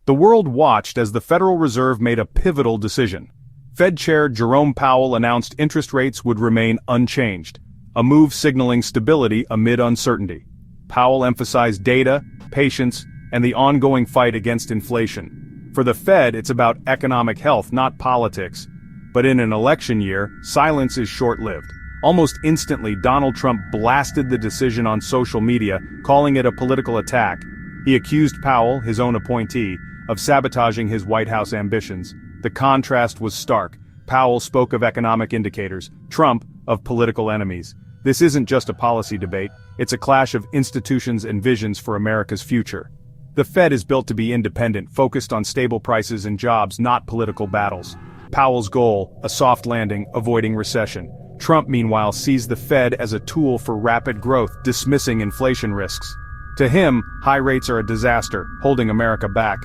The world watched as the Federal Reserve made a pivotal decision. Fed Chair Jerome Powell announced interest rates would remain unchanged, a move signaling stability amid uncertainty. Powell emphasized data, patience, and the ongoing fight against inflation. For the Fed, it's about economic health, not politics. But in an election year, silence is short-lived. Almost instantly, Donald Trump blasted the decision on social media, calling it a political attack. He accused Powell, his own appointee, of sabotaging his White House ambitions. The contrast was stark. Powell spoke of economic indicators, Trump of political enemies. This isn't just a policy debate, it's a clash of institutions and visions for America's future. The Fed is built to be independent, focused on stable prices and jobs, not political battles. Powell's goal, a soft landing, avoiding recession. Trump, meanwhile, sees the Fed as a tool for rapid growth, dismissing inflation risks. To him, high rates are a disaster, holding America back.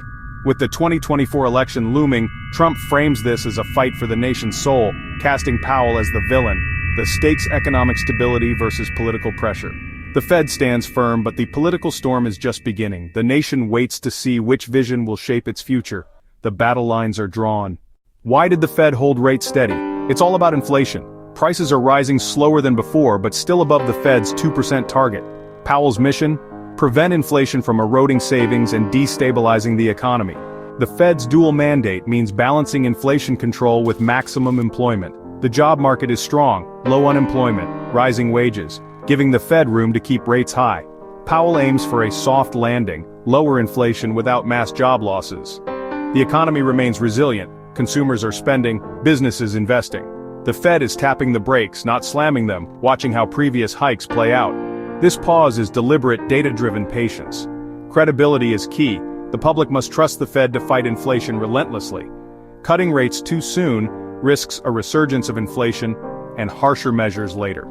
With the 2024 election looming, Trump frames this as a fight for the nation's soul, casting Powell as the villain. The stakes: economic stability versus political pressure. The Fed stands firm, but the political storm is just beginning. The nation waits to see which vision will shape its future. The battle lines are drawn. Why did the Fed hold rates steady? It's all about inflation. Prices are rising slower than before, but still above the Fed's 2% target. Powell's mission? Prevent inflation from eroding savings and destabilizing the economy. The Fed's dual mandate means balancing inflation control with maximum employment. The job market is strong, low unemployment, rising wages, giving the Fed room to keep rates high. Powell aims for a soft landing, lower inflation without mass job losses. The economy remains resilient, consumers are spending, businesses investing. The Fed is tapping the brakes, not slamming them, watching how previous hikes play out. This pause is deliberate, data-driven patience. Credibility is key. The public must trust the Fed to fight inflation relentlessly. Cutting rates too soon risks a resurgence of inflation and harsher measures later.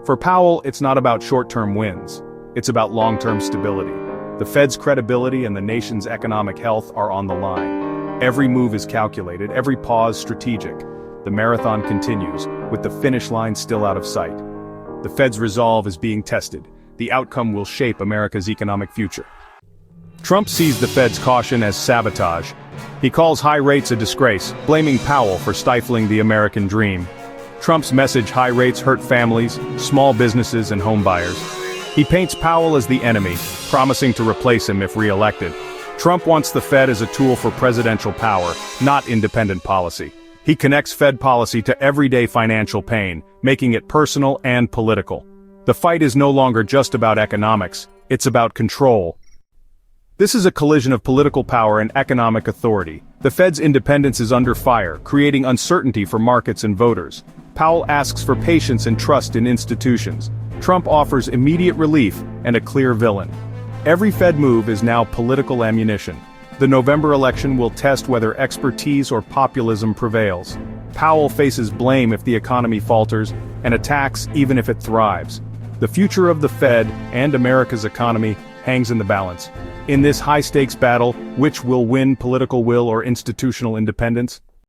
For Powell, it's not about short-term wins. It's about long-term stability. The Fed's credibility and the nation's economic health are on the line. Every move is calculated, every pause strategic. The marathon continues, with the finish line still out of sight. The Fed's resolve is being tested. The outcome will shape America's economic future. Trump sees the Fed's caution as sabotage. He calls high rates a disgrace, blaming Powell for stifling the American dream. Trump's message: high rates hurt families, small businesses, and homebuyers. He paints Powell as the enemy, promising to replace him if re-elected. Trump wants the Fed as a tool for presidential power, not independent policy. He connects Fed policy to everyday financial pain, making it personal and political. The fight is no longer just about economics, it's about control. This is a collision of political power and economic authority. The Fed's independence is under fire, creating uncertainty for markets and voters. Powell asks for patience and trust in institutions. Trump offers immediate relief and a clear villain. Every Fed move is now political ammunition. The November election will test whether expertise or populism prevails. Powell faces blame if the economy falters, and attacks even if it thrives. The future of the Fed and America's economy hangs in the balance. In this high-stakes battle, which will win, political will or institutional independence?